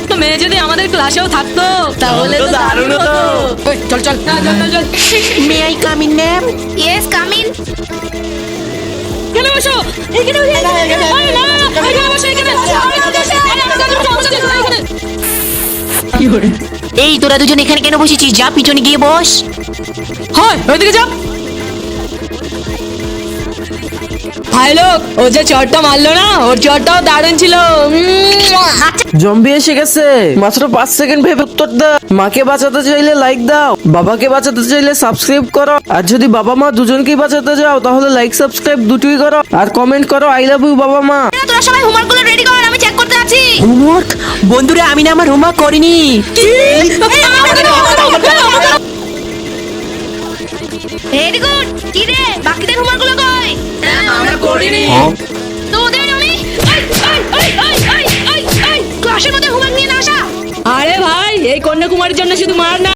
একটা মেয়ে যদি আমাদের ক্লাসেও থাকতো তাহলে তো দারুণ হতো। চল চল চল। May I come in ma'am? Yes come in. এখানে বসো, এখানে বসো। আরে না, এখানে বসো, এখানে। এই তোরা দুজন এখানে কেন বসেছিস? যা পিছনে গিয়ে বস। হয় ওইদিকে যাও। ভাই লোক, ও যে চটটা মারলো না, ওর চটটাও দারুণ ছিল। জম্বি এসে গেছে, মাত্র 5 সেকেন্ড ভেবে উত্তর দাও। মাকে বাঁচাতে চাইলে লাইক দাও, বাবাকে বাঁচাতে চাইলে সাবস্ক্রাইব করো, আর যদি বাবা মা দুজনকেই বাঁচাতে যাও তাহলে লাইক সাবস্ক্রাইব দুটোই করো, আর কমেন্ট করো আই লাভ ইউ বাবা মা। তোরা সবাই হোমওয়ার্ক গুলো রেডি কর, আমি চেক করতে আছি। হোমওয়ার্ক? বন্ধুরা আমি না আমার হোমওয়ার্ক করিনি। Very good. কি রে বাকিদের হোমওয়ার্ক গুলো কই? আমরা করিনি। তো ওদের আমি ক্লাসের মধ্যে হোমওয়ার্ক নিয়ে না আসা। আরে ভাই, এই কন্যাকুমারীর জন্য শুধু মার না,